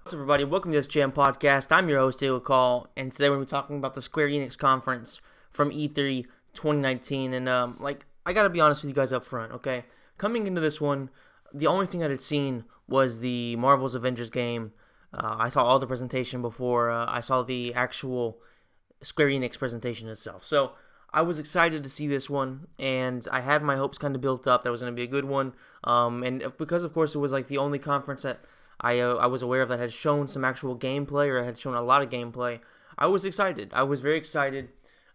What's up, everybody? Welcome to this SGN podcast. I'm your host, Diego Call, and today we're going to be talking about the Square Enix conference from E3 2019. And, I got to be honest with you guys up front, okay? Coming into this one, the only thing I had seen was the Marvel's Avengers game. I saw all the presentation before I saw the actual Square Enix presentation itself. So, I was excited to see this one, and I had my hopes kind of built up that it was going to be a good one. And because, of course, it was like the only conference that I was aware of that had shown some actual gameplay, or had shown a lot of gameplay, I was excited. I was very excited.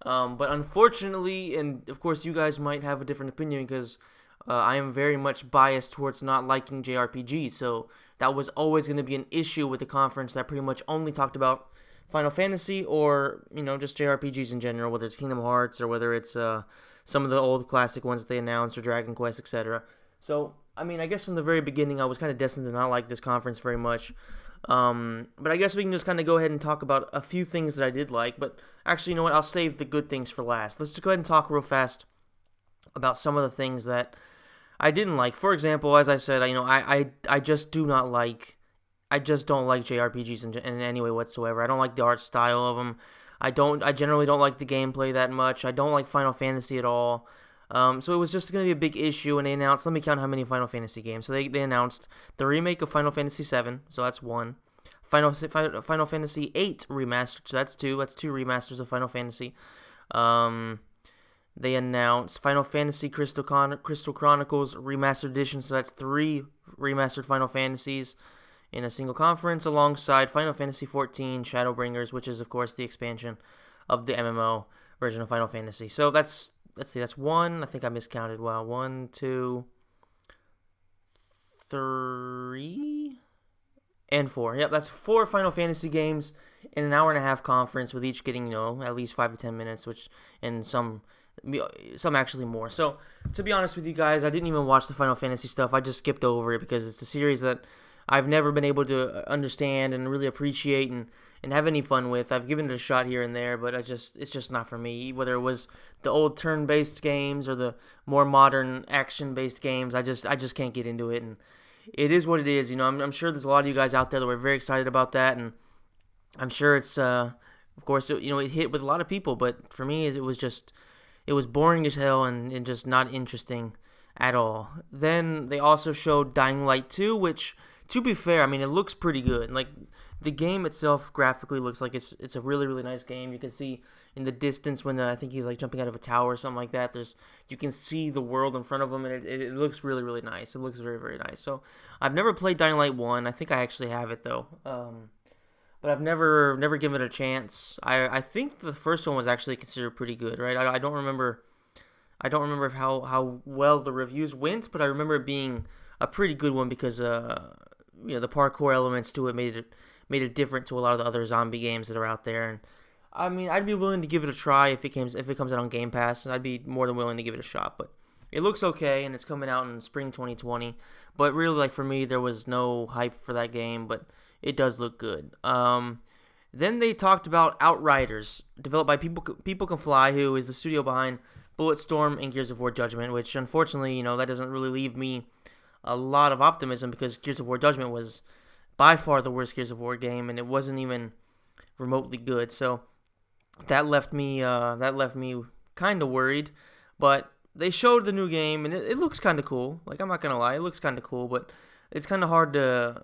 But unfortunately, and of course you guys might have a different opinion because I am very much biased towards not liking JRPGs, so that was always going to be an issue with the conference that pretty much only talked about Final Fantasy or, just JRPGs in general, whether it's Kingdom Hearts or whether it's some of the old classic ones that they announced or Dragon Quest, etc. So, I guess from the very beginning I was kind of destined to not like this conference very much. But I guess we can just kind of go ahead and talk about a few things that I did like. But actually, you know what? I'll save the good things for last. Let's just go ahead and talk real fast about some of the things that I didn't like. For example, as I said, I just do not like. I just don't like JRPGs in any way whatsoever. I don't like the art style of them. I generally don't like the gameplay that much. I don't like Final Fantasy at all. So it was just going to be a big issue, and they announced, let me count how many Final Fantasy games. So they announced the remake of Final Fantasy VII, so that's one. Final Fantasy VIII remastered, so that's two. That's two remasters of Final Fantasy. They announced Final Fantasy Crystal Chronicles remastered edition, so that's three remastered Final Fantasies in a single conference, alongside Final Fantasy XIV Shadowbringers, which is, of course, the expansion of the MMO version of Final Fantasy. So let's see, that's one. I think I miscounted. Wow, 1, 2, 3, and 4. Yep, that's 4 Final Fantasy games in an hour and a half conference, with each getting, at least 5 to 10 minutes, and some actually more. So, to be honest with you guys, I didn't even watch the Final Fantasy stuff. I just skipped over it because it's a series that I've never been able to understand and really appreciate and have any fun with. I've given it a shot here and there, but it's just not for me. Whether it was the old turn-based games or the more modern action-based games, I just can't get into it, and it is what it is. I'm sure there's a lot of you guys out there that were very excited about that, and I'm sure it's of course it hit with a lot of people, but for me it was boring as hell and just not interesting at all. Then they also showed Dying Light 2, which, to be fair, it looks pretty good. Like, the game itself graphically looks like it's a really, really nice game. You can see in the distance when I think he's like jumping out of a tower or something like that. You can see the world in front of him, and it looks really, really nice. It looks very, very nice. So I've never played Dying Light 1. I think I actually have it though, but I've never given it a chance. I think the first one was actually considered pretty good, right? I don't remember how well the reviews went, but I remember it being a pretty good one because the parkour elements to it made it different to a lot of the other zombie games that are out there. And I'd be willing to give it a try if it comes out on Game Pass. I'd be more than willing to give it a shot. But it looks okay, and it's coming out in spring 2020. But really, like, for me, there was no hype for that game, but it does look good. Then they talked about Outriders, developed by People Can Fly, who is the studio behind Bulletstorm and Gears of War Judgment, which unfortunately, that doesn't really leave me a lot of optimism, because Gears of War Judgment was by far the worst Gears of War game, and it wasn't even remotely good. So that left me kind of worried. But they showed the new game, and it looks kind of cool. Like, I'm not gonna lie, it looks kind of cool, but it's kind of hard to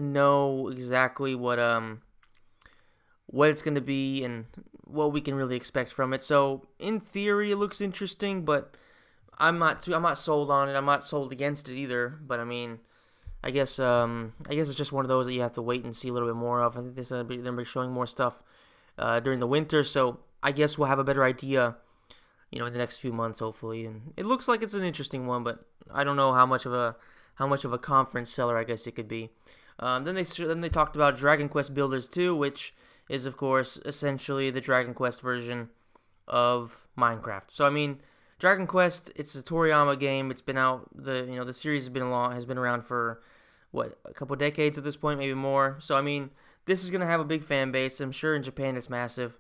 know exactly what it's gonna be and what we can really expect from it. So in theory, it looks interesting, but I'm not sold on it. I'm not sold against it either. But I guess it's just one of those that you have to wait and see a little bit more of. I think they're going to be showing more stuff during the winter, so I guess we'll have a better idea, in the next few months, hopefully. And it looks like it's an interesting one, but I don't know how much of a conference seller I guess it could be. Then they talked about Dragon Quest Builders 2, which is, of course, essentially the Dragon Quest version of Minecraft. So Dragon Quest, it's a Toriyama game. It's been out, the series has been around for a couple decades at this point, maybe more. So this is gonna have a big fan base. I'm sure in Japan it's massive.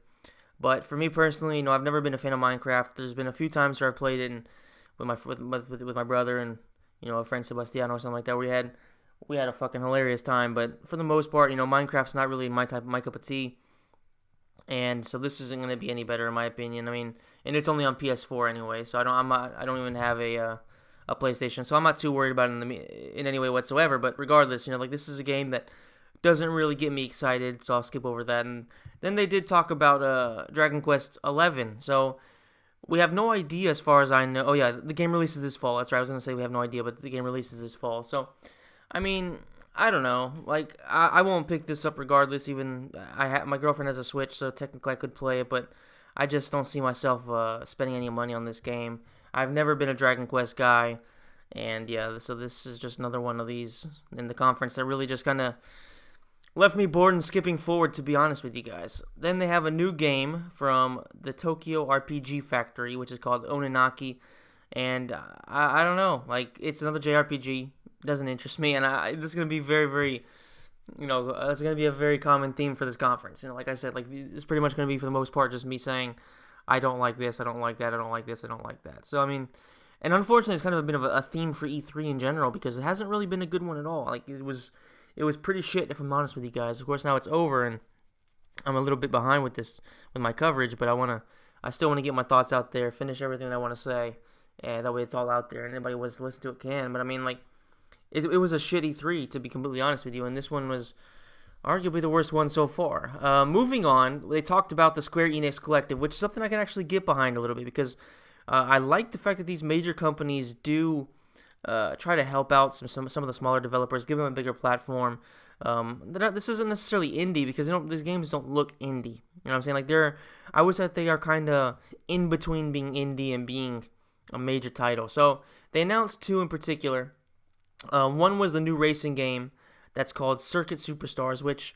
But for me personally, I've never been a fan of Minecraft. There's been a few times where I played it with my brother and a friend Sebastiano or something like that. we had a fucking hilarious time. But for the most part, Minecraft's not really my cup of tea. And so this isn't going to be any better in my opinion. I mean, and it's only on PS4 anyway, so I don't even have a PlayStation, so I'm not too worried about it in any way whatsoever. But regardless, like this is a game that doesn't really get me excited, so I'll skip over that. And then they did talk about Dragon Quest 11, so we have no idea as far as I know. Oh yeah, the game releases this fall. That's right. I was gonna say we have no idea, but the game releases this fall. So, I mean, I don't know. Like, I won't pick this up regardless. Even my girlfriend has a Switch, so technically I could play it, but I just don't see myself spending any money on this game. I've never been a Dragon Quest guy, and yeah, so this is just another one of these in the conference that really just kind of left me bored and skipping forward, to be honest with you guys. Then they have a new game from the Tokyo RPG Factory, which is called Oninaki, and I don't know. Like, it's another JRPG. Doesn't interest me, and this is going to be very, very, it's going to be a very common theme for this conference. Like I said, like, it's pretty much going to be, for the most part, just me saying, I don't like this, I don't like that, I don't like this, I don't like that. So, I mean, and unfortunately, it's kind of a bit of a theme for E3 in general, because it hasn't really been a good one at all. Like, it was pretty shit, if I'm honest with you guys. Of course, now it's over, and I'm a little bit behind with my coverage, but I still want to get my thoughts out there, finish everything I want to say, and that way it's all out there, and anybody who wants to listen to it can. But I mean, like, it was a shitty 3, to be completely honest with you, and this one was arguably the worst one so far. Moving on, they talked about the Square Enix Collective, which is something I can actually get behind a little bit, because I like the fact that these major companies do try to help out some of the smaller developers, give them a bigger platform. This isn't necessarily indie, because these games don't look indie. You know what I'm saying? Like, I would say that they are kind of in between being indie and being a major title. So they announced 2 in particular. One was the new racing game that's called Circuit Superstars, which,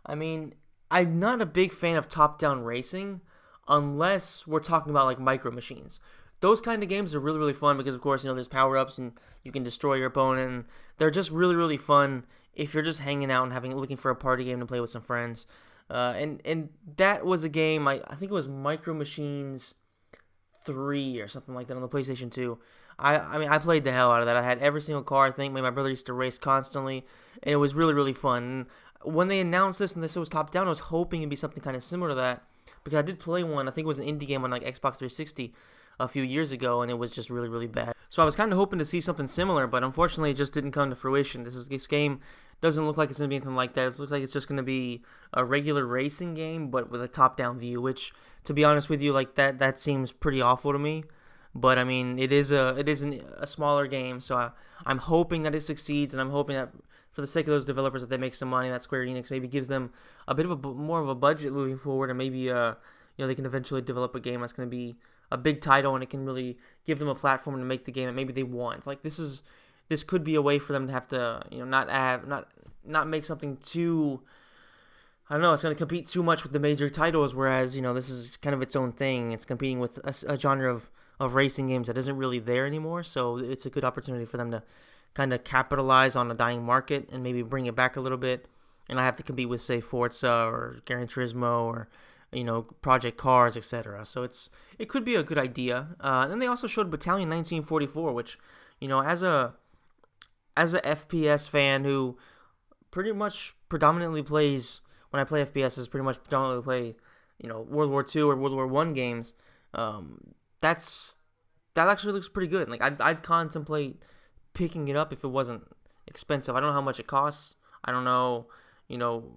I mean, I'm not a big fan of top-down racing unless we're talking about, like, Micro Machines. Those kind of games are really, really fun because, of course, there's power-ups and you can destroy your opponent. And they're just really, really fun if you're just hanging out and looking for a party game to play with some friends. And that was a game, I think it was Micro Machines 3 or something like that on the PlayStation 2. I mean, I played the hell out of that. I had every single car, I think. My brother used to race constantly, and it was really, really fun. And when they announced this and this was top-down, I was hoping it'd be something kind of similar to that, because I did play one. I think it was an indie game on, like, Xbox 360 a few years ago, and it was just really, really bad. So I was kind of hoping to see something similar, but unfortunately it just didn't come to fruition. This game doesn't look like it's going to be anything like that. It looks like it's just going to be a regular racing game, but with a top-down view, which, to be honest with you, like, that seems pretty awful to me. But I mean, it is a smaller game, so I'm hoping that it succeeds, and I'm hoping that for the sake of those developers that they make some money, that Square Enix maybe gives them a bit of more of a budget moving forward, and maybe they can eventually develop a game that's going to be a big title, and it can really give them a platform to make the game that maybe they want. Like, this could be a way for them to have to not make something too, I don't know, it's going to compete too much with the major titles, whereas this is kind of its own thing. It's competing with a genre of racing games that isn't really there anymore, so it's a good opportunity for them to kind of capitalize on a dying market and maybe bring it back a little bit, and not have to compete with, say, Forza or Gran Turismo or Project Cars, etc. So it could be a good idea. Then they also showed Battalion 1944, which, as a FPS fan who pretty much predominantly plays, when I play FPSs, pretty much predominantly play, World War II or World War I games. That actually looks pretty good. Like, I'd contemplate picking it up if it wasn't expensive. I don't know how much it costs. I don't know,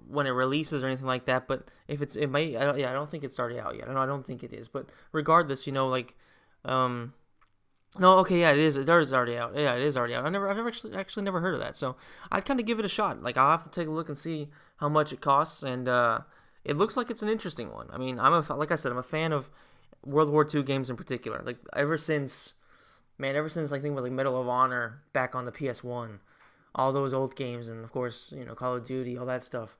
when it releases or anything like that. But if it might, I don't think it's already out yet. I don't think it is. But regardless, no, okay, yeah, it is. It is already out. Yeah, it is already out. I've never actually never heard of that. So I'd kind of give it a shot. Like, I'll have to take a look and see how much it costs. And it looks like it's an interesting one. I mean, like I said, I'm a fan of World War II games in particular. Like, ever since I think it was like Medal of Honor back on the PS1, all those old games, and of course, Call of Duty, all that stuff.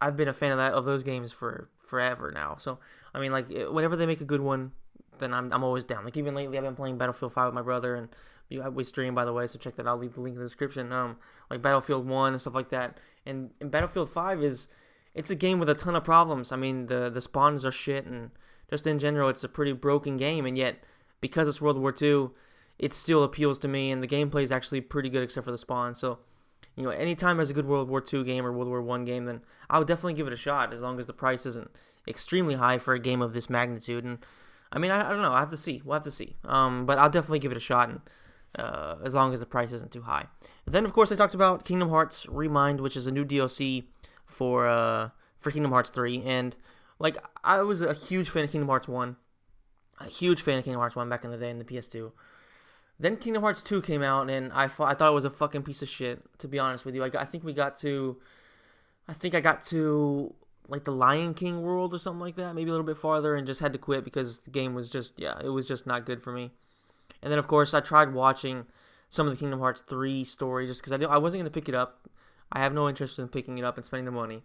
I've been a fan of those games for forever now. So, I mean, like, whenever they make a good one, then I'm always down. Like, even lately, I've been playing Battlefield 5 with my brother, and we stream, by the way, so check that out. I'll leave the link in the description. Like Battlefield 1 and stuff like that. And Battlefield 5 it's a game with a ton of problems. I mean, the spawns are shit, and just in general, it's a pretty broken game, and yet, because it's World War II, it still appeals to me, and the gameplay is actually pretty good except for the spawn. So anytime there's a good World War II game or World War I game, then I would definitely give it a shot as long as the price isn't extremely high for a game of this magnitude. And I mean, I don't know. I have to see. We'll have to see. But I'll definitely give it a shot, and as long as the price isn't too high. And then, of course, I talked about Kingdom Hearts Remind, which is a new DLC for Kingdom Hearts 3. And like, I was a huge fan of Kingdom Hearts 1. A huge fan of Kingdom Hearts 1 back in the day in the PS2. Then Kingdom Hearts 2 came out, and I thought it was a fucking piece of shit, to be honest with you. I think I got to like the Lion King world or something like that, maybe a little bit farther, and just had to quit because the game was just, it was just not good for me. And then, of course, I tried watching some of the Kingdom Hearts 3 story just because I wasn't going to pick it up. I have no interest in picking it up and spending the money.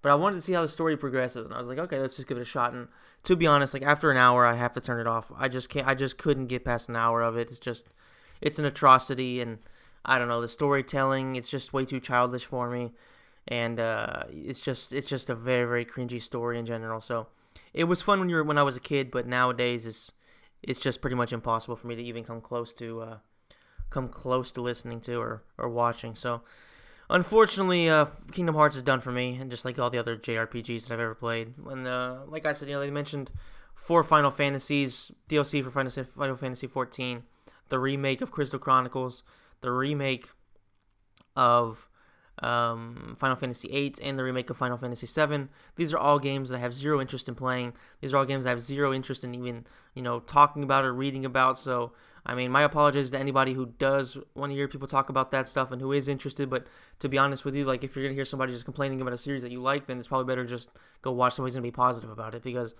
But I wanted to see how the story progresses, and I was like, okay, let's just give it a shot. And to be honest, like after an hour, I have to turn it off. I just couldn't get past an hour of it. It's an atrocity, and I don't know, the storytelling, it's just way too childish for me, and it's just a very, very cringy story in general. So it was fun when I was a kid, but nowadays it's just pretty much impossible for me to even come close to listening to or watching. So unfortunately, Kingdom Hearts is done for me, and just like all the other JRPGs that I've ever played. And like I said, they mentioned 4 Final Fantasies, DLC for Final Fantasy 14, the remake of Crystal Chronicles, the remake of Final Fantasy 8, and the remake of Final Fantasy 7. These are all games that I have zero interest in playing. These are all games I have zero interest in even, talking about or reading about. So, I mean, my apologies to anybody who does want to hear people talk about that stuff and who is interested. But to be honest with you, like, if you're going to hear somebody just complaining about a series that you like, then it's probably better just go watch somebody's going to be positive about it, because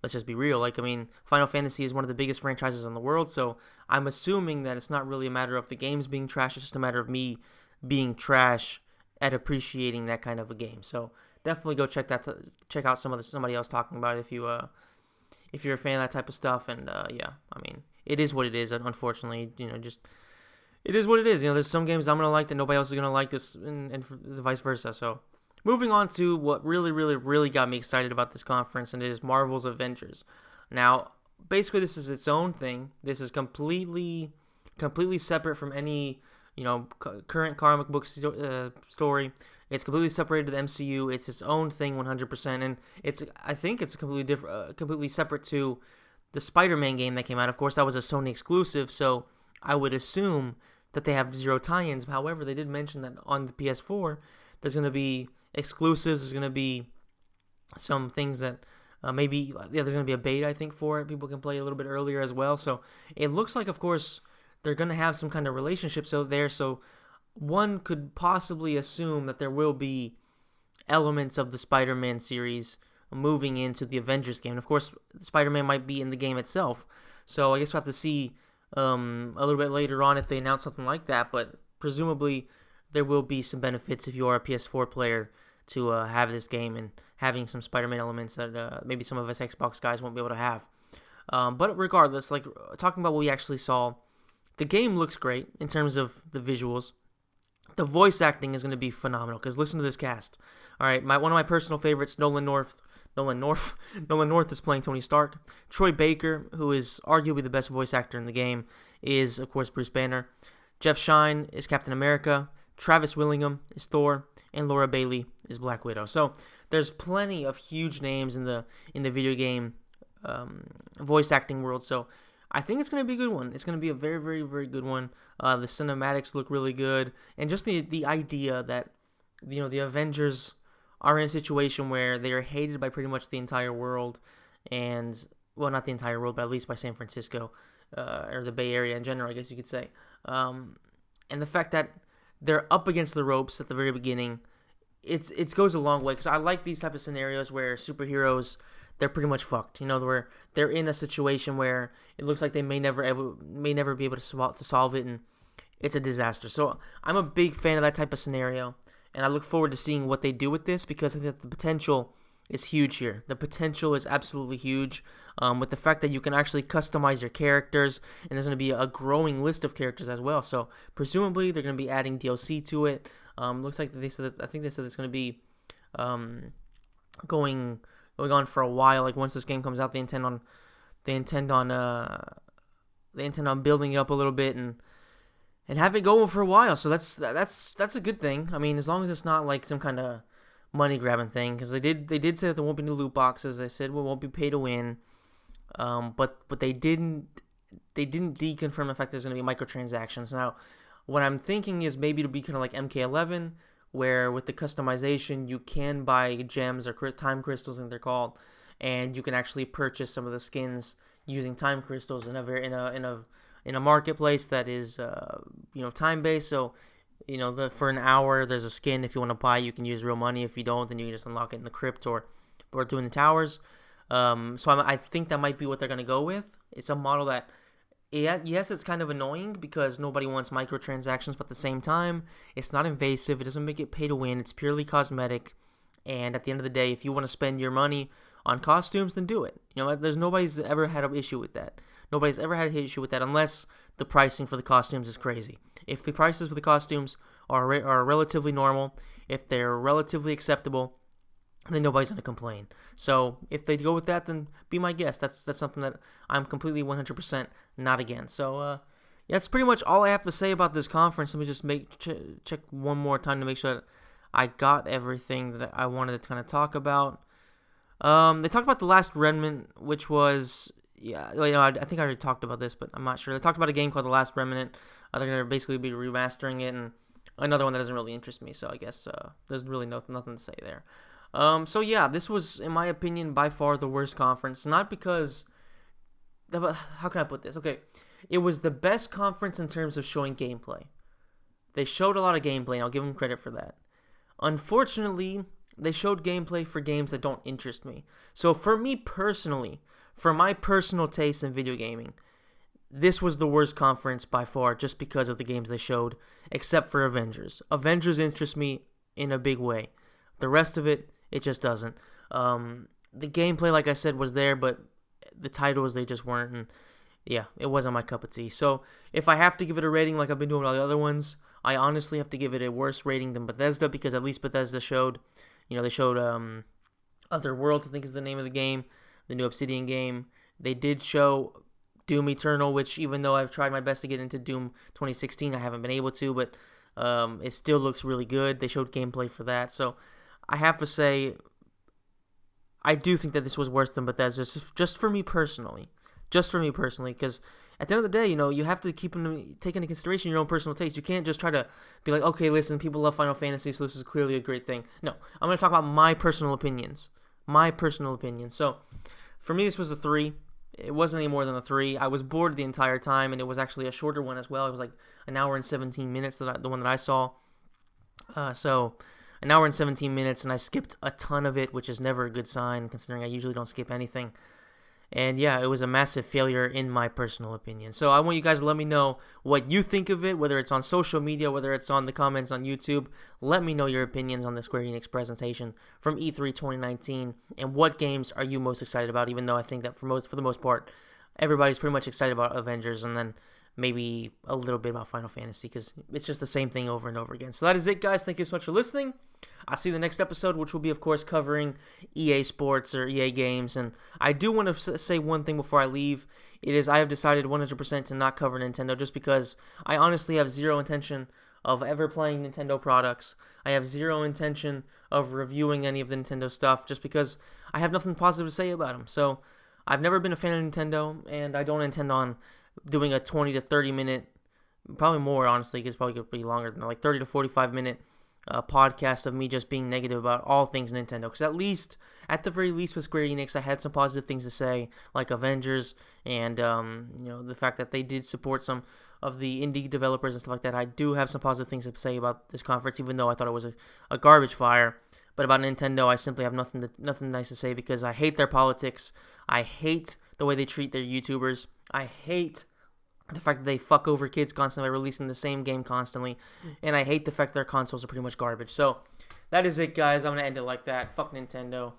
let's just be real. Like, I mean, Final Fantasy is one of the biggest franchises in the world, so I'm assuming that it's not really a matter of the games being trash. It's just a matter of me being trash at appreciating that kind of a game. So definitely go check out somebody else talking about it if you're a fan of that type of stuff. And yeah, I mean, it is what it is. Unfortunately, it is what it is. There's some games I'm gonna like that nobody else is gonna like, this, and vice versa. So moving on to what really, really, really got me excited about this conference, and it is Marvel's Avengers. Now, basically, this is its own thing. This is completely separate from any current comic book story. It's completely separated to the MCU. It's its own thing 100%, and I think it's completely separate to the Spider-Man game that came out. Of course, that was a Sony exclusive, so I would assume that they have zero tie-ins. However, they did mention that on the PS4, there's going to be exclusives. There's going to be some things that there's going to be a beta, I think, for it. People can play a little bit earlier as well. So it looks like, of course, they're going to have some kind of relationship there, so one could possibly assume that there will be elements of the Spider-Man series moving into the Avengers game. And of course, Spider-Man might be in the game itself, so I guess we'll have to see a little bit later on if they announce something like that, but presumably there will be some benefits if you are a PS4 player to have this game and having some Spider-Man elements that maybe some of us Xbox guys won't be able to have. But regardless, like, talking about what we actually saw, the game looks great in terms of the visuals. The voice acting is going to be phenomenal, because listen to this cast. All right, one of my personal favorites, Nolan North is playing Tony Stark. Troy Baker, who is arguably the best voice actor in the game, is, of course, Bruce Banner. Jeff Shine is Captain America. Travis Willingham is Thor, and Laura Bailey is Black Widow. So there's plenty of huge names in the video game voice acting world. So I think it's going to be a good one. It's going to be a very, very, very good one. The cinematics look really good. And just the idea that, the Avengers are in a situation where they are hated by pretty much the entire world. And, well, not the entire world, but at least by San Francisco, or the Bay Area in general, I guess you could say. And the fact that they're up against the ropes at the very beginning, it goes a long way. Because I like these type of scenarios where superheroes, they're pretty much fucked. Where they're in a situation where it looks like they may never be able to solve it, and it's a disaster. So I'm a big fan of that type of scenario, and I look forward to seeing what they do with this, because I think that the potential is huge here. The potential is absolutely huge, with the fact that you can actually customize your characters, and there's going to be a growing list of characters as well. So presumably they're going to be adding DLC to it. Looks like they said it's going to be going on for a while. Like, once this game comes out, they intend on building it up a little bit, and and have it going for a while. So that's a good thing. I mean, as long as it's not like some kind of money grabbing thing, because they did say that there won't be new loot boxes. They said we won't be pay to win. But they didn't deconfirm the fact there's going to be microtransactions. Now, what I'm thinking is maybe it'll be kind of like MK11, where with the customization you can buy gems or time crystals, I think they're called, and you can actually purchase some of the skins using time crystals in a marketplace that is time based. So for an hour there's a skin. If you want to buy, you can use real money. If you don't, then you can just unlock it in the crypt or doing the towers. So I think that might be what they're going to go with. It's a model that, yes, it's kind of annoying because nobody wants microtransactions, but at the same time, it's not invasive. It doesn't make it pay to win. It's purely cosmetic. And at the end of the day, if you want to spend your money on costumes, then do it. There's nobody's ever had an issue with that. Nobody's ever had an issue with that unless the pricing for the costumes is crazy. If the prices for the costumes are relatively normal, if they're relatively acceptable, then nobody's going to complain. So if they go with that, then be my guest. That's something that I'm completely 100% not against. So that's pretty much all I have to say about this conference. Let me just check one more time to make sure that I got everything that I wanted to kind of talk about. They talked about The Last Remnant, which was, I think I already talked about this, but I'm not sure. They talked about a game called The Last Remnant. They're going to basically be remastering it, and another one that doesn't really interest me, so I guess there's really nothing to say there. So yeah, this was, in my opinion, by far the worst conference. Not because, how can I put this? Okay, it was the best conference in terms of showing gameplay. They showed a lot of gameplay, and I'll give them credit for that. Unfortunately, they showed gameplay for games that don't interest me. So for me personally, for my personal taste in video gaming, this was the worst conference by far just because of the games they showed, except for Avengers. Avengers interests me in a big way. The rest of it just doesn't. The gameplay, like I said, was there, but the titles, they just weren't. And yeah, it wasn't my cup of tea. So if I have to give it a rating like I've been doing with all the other ones, I honestly have to give it a worse rating than Bethesda, because at least Bethesda showed, they showed Other Worlds, I think is the name of the game, the new Obsidian game. They did show Doom Eternal, which even though I've tried my best to get into Doom 2016, I haven't been able to, but it still looks really good. They showed gameplay for that. So I have to say, I do think that this was worse than Bethesda, just for me personally. Just for me personally, because at the end of the day, you have to take into consideration your own personal taste. You can't just try to be like, okay, listen, people love Final Fantasy, so this is clearly a great thing. No, I'm going to talk about my personal opinions. So, for me, this was a 3. It wasn't any more than a 3. I was bored the entire time, and it was actually a shorter one as well. It was like an hour and 17 minutes, the one that I saw. So an hour and 17 minutes, and I skipped a ton of it, which is never a good sign, considering I usually don't skip anything. And yeah, it was a massive failure in my personal opinion. So I want you guys to let me know what you think of it, whether it's on social media, whether it's on the comments on YouTube. Let me know your opinions on the Square Enix presentation from E3 2019, and what games are you most excited about, even though I think that for the most part, everybody's pretty much excited about Avengers, and then maybe a little bit about Final Fantasy, because it's just the same thing over and over again. So that is it, guys. Thank you so much for listening. I'll see you in the next episode, which will be, of course, covering EA Sports or EA Games. And I do want to say one thing before I leave. It is, I have decided 100% to not cover Nintendo, just because I honestly have zero intention of ever playing Nintendo products. I have zero intention of reviewing any of the Nintendo stuff, just because I have nothing positive to say about them. So I've never been a fan of Nintendo, and I don't intend on doing a 20 to 30 minute, probably more, honestly, because it's probably going to be longer than 30 to 45 minute podcast of me just being negative about all things Nintendo. Because at the very least with Square Enix, I had some positive things to say, like Avengers, and the fact that they did support some of the indie developers and stuff like that. I do have some positive things to say about this conference, even though I thought it was a garbage fire. But about Nintendo, I simply have nothing nice to say, because I hate their politics. I hate the way they treat their YouTubers. I hate the fact that they fuck over kids constantly by releasing the same game constantly. And I hate the fact that their consoles are pretty much garbage. So that is it, guys. I'm going to end it like that. Fuck Nintendo.